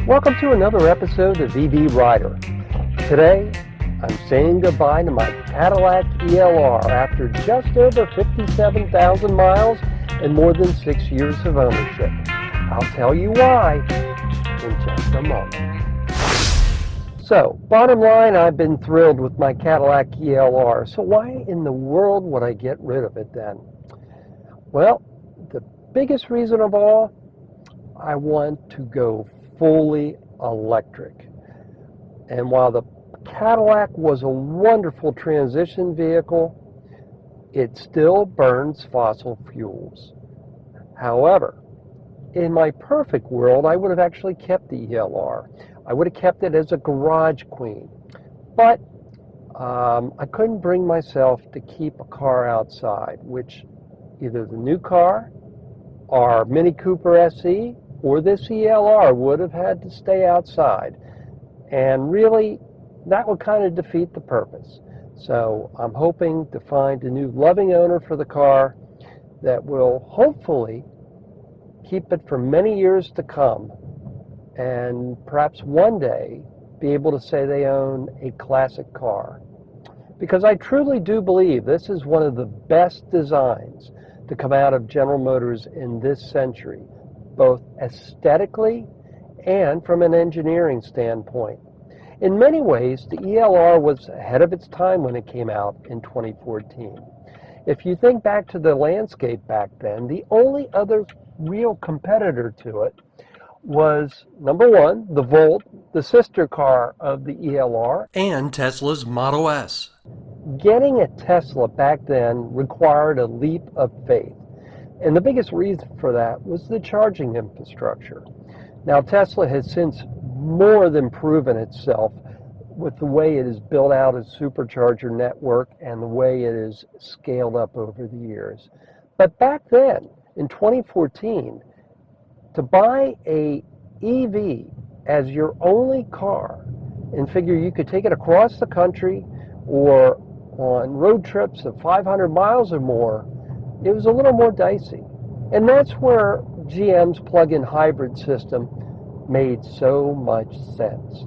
Welcome to another episode of EV Rider. Today, I'm saying goodbye to my Cadillac ELR after just over 57,000 miles and more than 6 years of ownership. I'll tell you why in just a moment. So, bottom line, I've been thrilled with my Cadillac ELR. So why in the world would I get rid of it then? Well, the biggest reason of all, I want to go fully electric. And while the Cadillac was a wonderful transition vehicle, it still burns fossil fuels. However, in my perfect world, I would have actually kept the ELR. I would have kept it as a garage queen. But I couldn't bring myself to keep a car outside, which either the new car, our Mini Cooper SE, or this ELR would have had to stay outside. And really, that would kind of defeat the purpose. So I'm hoping to find a new loving owner for the car that will hopefully keep it for many years to come, and perhaps one day be able to say they own a classic car. Because I truly do believe this is one of the best designs to come out of General Motors in this century, both aesthetically and from an engineering standpoint. In many ways, the ELR was ahead of its time when it came out in 2014. If you think back to the landscape back then, the only other real competitor to it was, number one, the Volt, the sister car of the ELR, and Tesla's Model S. Getting a Tesla back then required a leap of faith. And the biggest reason for that was the charging infrastructure. Now, Tesla has since more than proven itself with the way it has built out its supercharger network and the way it is scaled up over the years. But back then, in 2014, to buy a EV as your only car and figure you could take it across the country or on road trips of 500 miles or more, it was a little more dicey. And that's where GM's plug-in hybrid system made so much sense.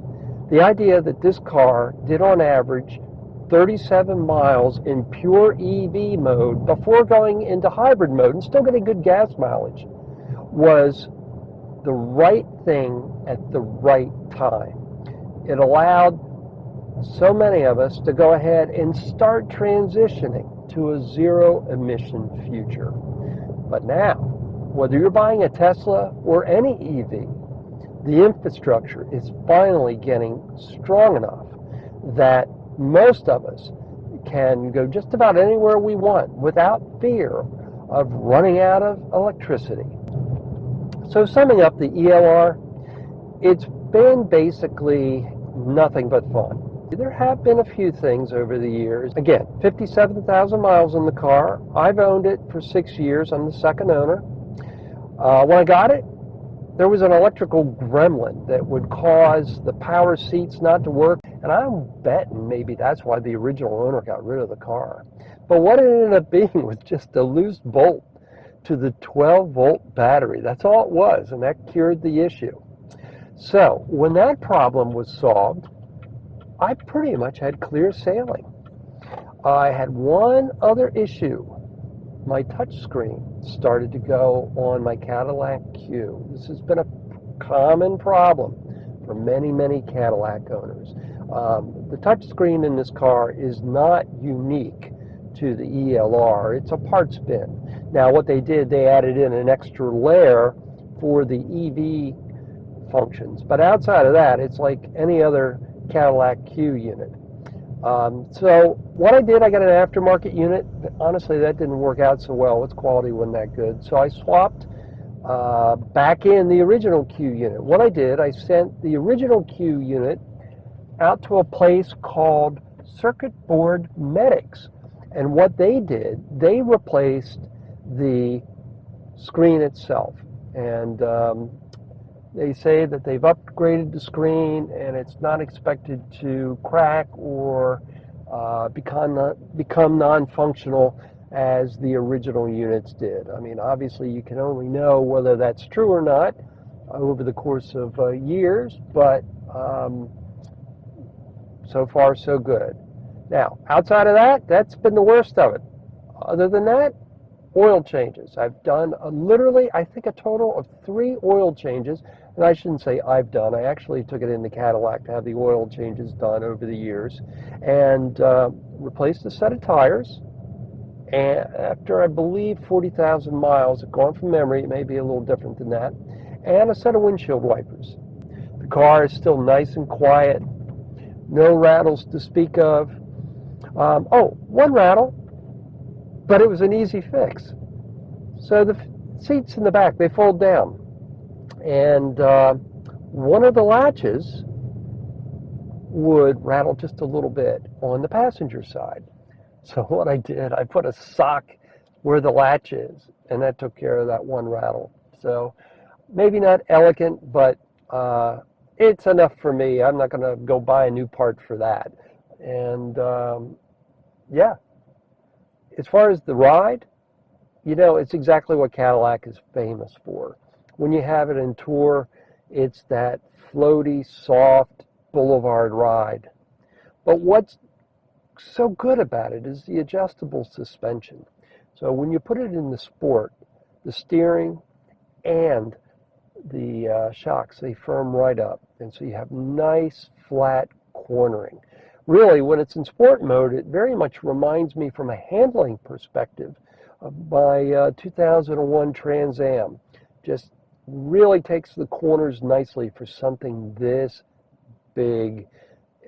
The idea that this car did on average 37 miles in pure EV mode before going into hybrid mode and still getting good gas mileage was the right thing at the right time. It allowed so many of us to go ahead and start transitioning to a zero-emission future. But now, whether you're buying a Tesla or any EV, the infrastructure is finally getting strong enough that most of us can go just about anywhere we want without fear of running out of electricity. So summing up the ELR, it's been basically nothing but fun. There have been a few things over the years. Again, 57,000 miles in the car. I've owned it for 6 years. I'm the second owner. When I got it, there was an electrical gremlin that would cause the power seats not to work. And I'm betting maybe that's why the original owner got rid of the car. But what it ended up being was just a loose bolt to the 12-volt battery. That's all it was, and that cured the issue. So when that problem was solved, I pretty much had clear sailing. I had one other issue. My touchscreen started to go on my Cadillac Q. This has been a common problem for many, many Cadillac owners. The touchscreen in this car is not unique to the ELR. It's a parts bin. Now, what they did, they added in an extra layer for the EV functions. But outside of that, it's like any other Cadillac Q unit. So what I did, I got an aftermarket unit. But honestly, that didn't work out so well. Its quality wasn't that good. So I swapped back in the original Q unit. What I did, I sent the original Q unit out to a place called Circuit Board Medics. And what they did, they replaced the screen itself. And they say that they've upgraded the screen and it's not expected to crack or become non-functional as the original units did. I mean, obviously you can only know whether that's true or not over the course of years, but so far so good. Now, outside of that, that's been the worst of it. Other than that, oil changes. I've done literally, I think, a total of 3 oil changes. And I shouldn't say I've done. I actually took it into Cadillac to have the oil changes done over the years, and replaced a set of tires. And after, I believe, 40,000 miles, gone from memory, it may be a little different than that, and a set of windshield wipers. The car is still nice and quiet, no rattles to speak of. One rattle, but it was an easy fix. So the seats in the back, they fold down, and one of the latches would rattle just a little bit on the passenger side. So what I did, I put a sock where the latch is, and that took care of that one rattle. So maybe not elegant, but it's enough for me. I'm not going to go buy a new part for that. And yeah, as far as the ride, it's exactly what Cadillac is famous for. When you have it in tour, it's that floaty, soft boulevard ride. But what's so good about it is the adjustable suspension. So when you put it in the sport, the steering and the shocks, they firm right up. And so you have nice, flat cornering. Really, when it's in sport mode, it very much reminds me from a handling perspective of my 2001 Trans Am. Just really takes the corners nicely for something this big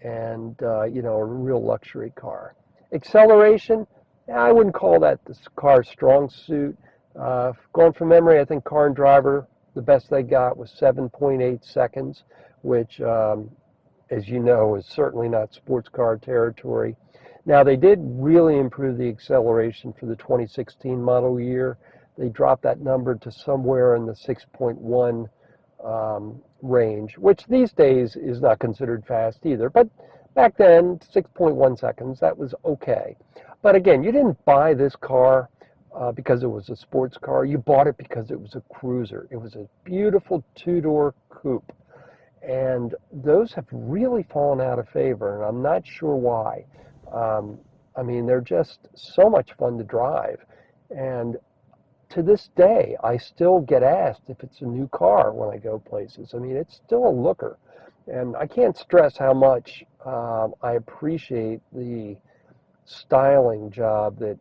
and, a real luxury car. Acceleration, I wouldn't call that this car's strong suit. Going from memory, I think Car and Driver, the best they got was 7.8 seconds, which, as you know, is certainly not sports car territory. Now, they did really improve the acceleration for the 2016 model year. They dropped that number to somewhere in the 6.1 range, which these days is not considered fast either. But back then, 6.1 seconds, that was okay. But again, you didn't buy this car because it was a sports car. You bought it because it was a cruiser. It was a beautiful two-door coupe. And those have really fallen out of favor, and I'm not sure why. They're just so much fun to drive. And to this day, I still get asked if it's a new car when I go places. It's still a looker. And I can't stress how much I appreciate the styling job that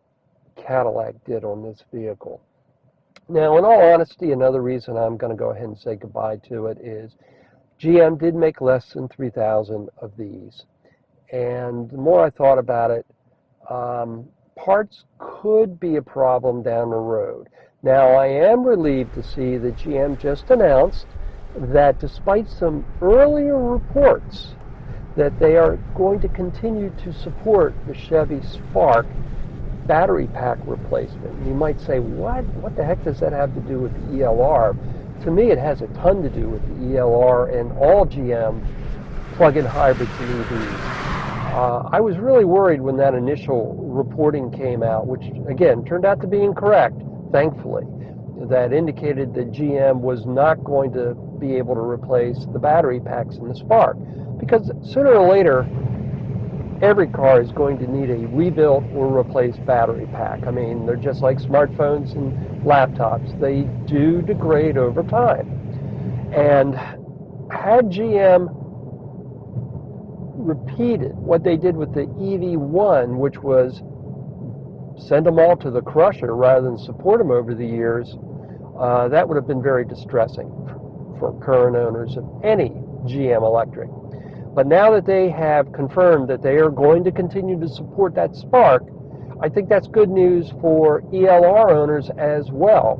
Cadillac did on this vehicle. Now, in all honesty, another reason I'm going to go ahead and say goodbye to it is GM did make less than 3,000 of these. And the more I thought about it, parts could be a problem down the road. Now, I am relieved to see that GM just announced that despite some earlier reports that they are going to continue to support the Chevy Spark battery pack replacement. You might say, what the heck does that have to do with the ELR? To me, it has a ton to do with the ELR and all GM plug-in hybrids and EVs. I was really worried when that initial reporting came out, which, again, turned out to be incorrect, thankfully, that indicated that GM was not going to be able to replace the battery packs in the Spark. Because sooner or later, every car is going to need a rebuilt or replaced battery pack. They're just like smartphones and laptops. They do degrade over time. And had GM repeated what they did with the EV1, which was send them all to the crusher rather than support them over the years, that would have been very distressing for current owners of any GM electric. But now that they have confirmed that they are going to continue to support that Spark, I think that's good news for ELR owners as well,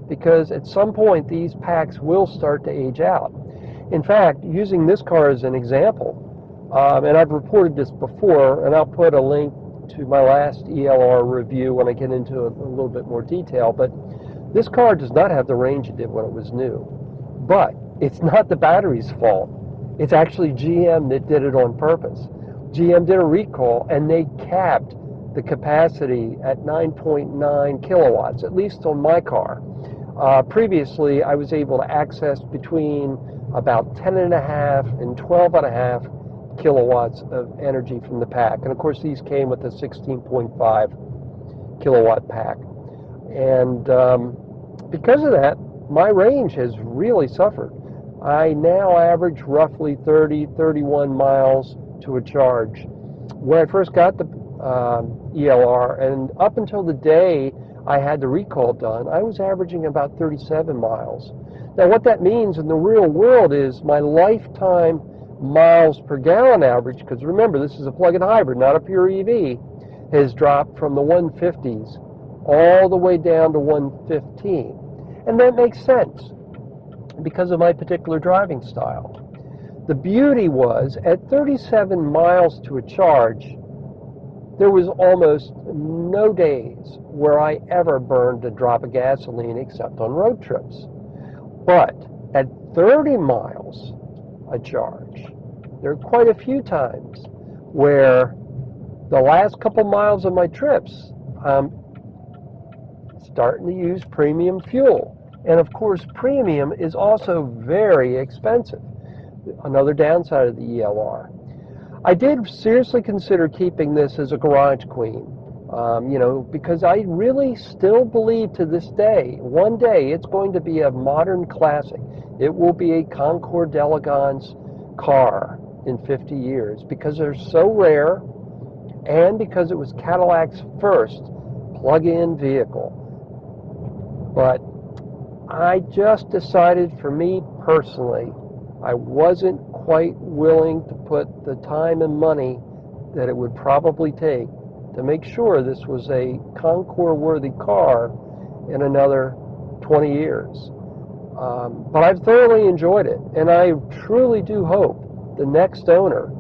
because at some point these packs will start to age out. In fact, using this car as an example, and I've reported this before, and I'll put a link to my last ELR review when I get into a little bit more detail, but this car does not have the range it did when it was new. But it's not the battery's fault. It's actually GM that did it on purpose. GM did a recall, and they capped the capacity at 9.9 kilowatts, at least on my car. Previously, I was able to access between about 10.5 and 12.5 kilowatts of energy from the pack. And of course, these came with a 16.5 kilowatt pack. And because of that, my range has really suffered. I now average roughly 31 miles to a charge. When I first got the ELR, and up until the day I had the recall done, I was averaging about 37 miles. Now what that means in the real world is my lifetime miles per gallon average, because remember this is a plug-in hybrid, not a pure EV, has dropped from the 150s all the way down to 115. And that makes sense because of my particular driving style. The beauty was at 37 miles to a charge, there was almost no days where I ever burned a drop of gasoline except on road trips. But at 30 miles a charge, there are quite a few times where the last couple miles of my trips, I'm starting to use premium fuel. And of course, premium is also very expensive. Another downside of the ELR. I did seriously consider keeping this as a garage queen, because I really still believe to this day, one day it's going to be a modern classic. It will be a Concours d'Elegance car in 50 years because they're so rare and because it was Cadillac's first plug-in vehicle. But I just decided for me personally, I wasn't quite willing to put the time and money that it would probably take to make sure this was a Concours-worthy car in another 20 years. But I've thoroughly enjoyed it, and I truly do hope the next owner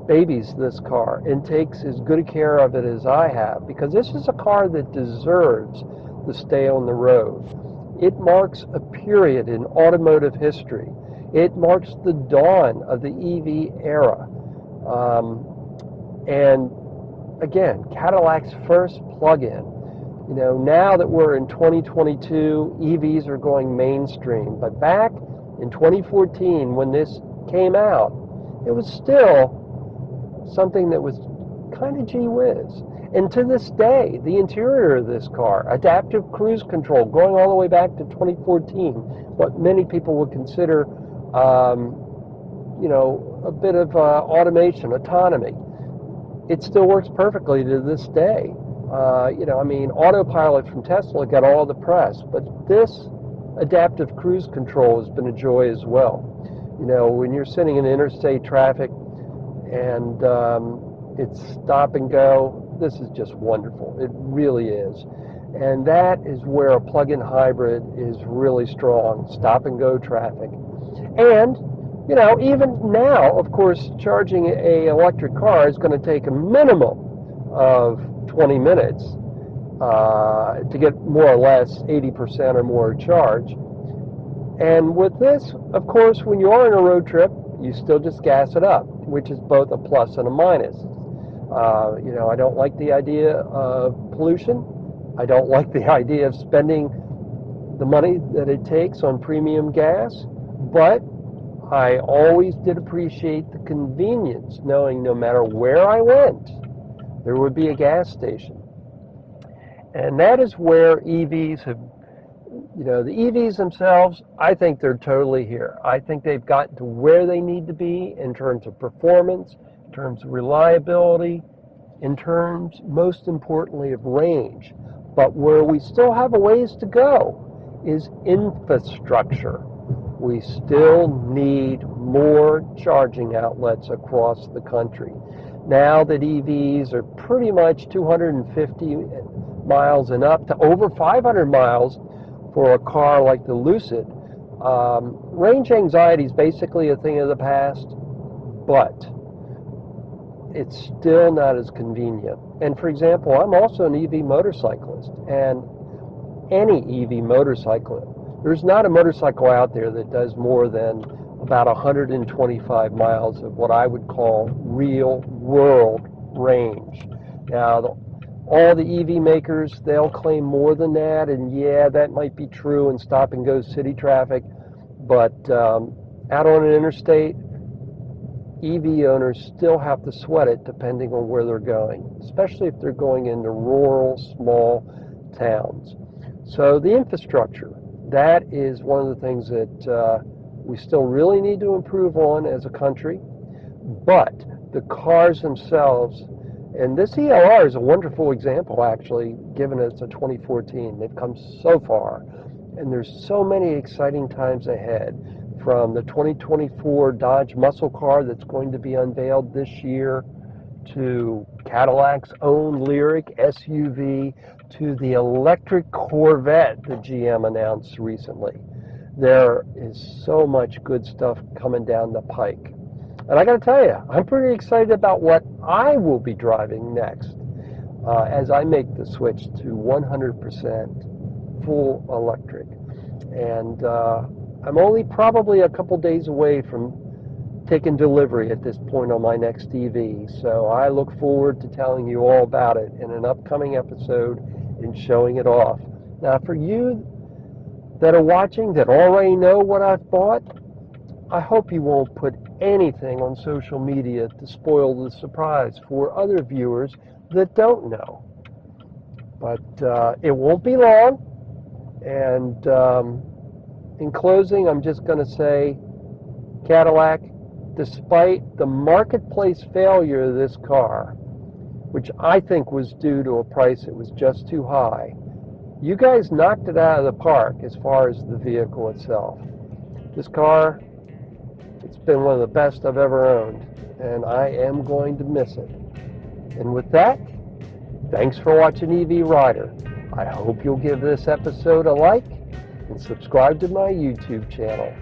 babies this car and takes as good a care of it as I have, because this is a car that deserves to stay on the road. It marks a period in automotive history. It marks the dawn of the EV era. And again, Cadillac's first plug-in. Now that we're in 2022, EVs are going mainstream. But back in 2014, when this came out, it was still something that was kind of gee whiz. And to this day, the interior of this car, adaptive cruise control, going all the way back to 2014, what many people would consider, a bit of automation, autonomy. It still works perfectly to this day. Autopilot from Tesla got all the press, but this adaptive cruise control has been a joy as well. When you're sitting in interstate traffic and it's stop and go, this is just wonderful. It really is. And that is where a plug-in hybrid is really strong, stop and go traffic. And, even now, of course, charging an electric car is going to take a minimum of 20 minutes to get more or less 80% or more charge. And with this, of course, when you are on a road trip, you still just gas it up, which is both a plus and a minus. I don't like the idea of pollution. I don't like the idea of spending the money that it takes on premium gas, but I always did appreciate the convenience, knowing no matter where I went, there would be a gas station. And that is where EVs have, the EVs themselves, I think they're totally here. I think they've gotten to where they need to be in terms of performance, in terms of reliability, in terms, most importantly, of range. But where we still have a ways to go is infrastructure. We still need more charging outlets across the country. Now that EVs are pretty much 250 miles and up to over 500 miles for a car like the Lucid, range anxiety is basically a thing of the past, but it's still not as convenient. And for example, I'm also an EV motorcyclist, and any EV motorcyclist, there's not a motorcycle out there that does more than about 125 miles of what I would call real world range. Now, all the EV makers, they'll claim more than that, and yeah, that might be true in stop and go city traffic, but out on an interstate, EV owners still have to sweat it depending on where they're going, especially if they're going into rural, small towns. So the infrastructure, that is one of the things that we still really need to improve on as a country, but the cars themselves, and this ELR is a wonderful example actually, given it's a 2014. They've come so far, and there's so many exciting times ahead, from the 2024 Dodge muscle car that's going to be unveiled this year, to Cadillac's own Lyric SUV, to the electric Corvette that GM announced recently. There is so much good stuff coming down the pike. And I got to tell you, I'm pretty excited about what I will be driving next as I make the switch to 100% full electric. And I'm only probably a couple days away from taking delivery at this point on my next EV. So I look forward to telling you all about it in an upcoming episode and showing it off. Now, for you that are watching that already know what I've bought, I hope you won't put anything on social media to spoil the surprise for other viewers that don't know. But it won't be long. And in closing, I'm just going to say, Cadillac, despite the marketplace failure of this car, which I think was due to a price that was just too high, you guys knocked it out of the park as far as the vehicle itself. This car, it's been one of the best I've ever owned, and I am going to miss it. And with that, thanks for watching EV Rider. I hope you'll give this episode a like and subscribe to my YouTube channel.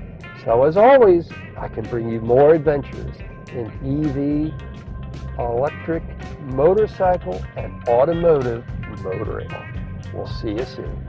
So as always, I can bring you more adventures in EV, electric, motorcycle, and automotive motoring. We'll see you soon.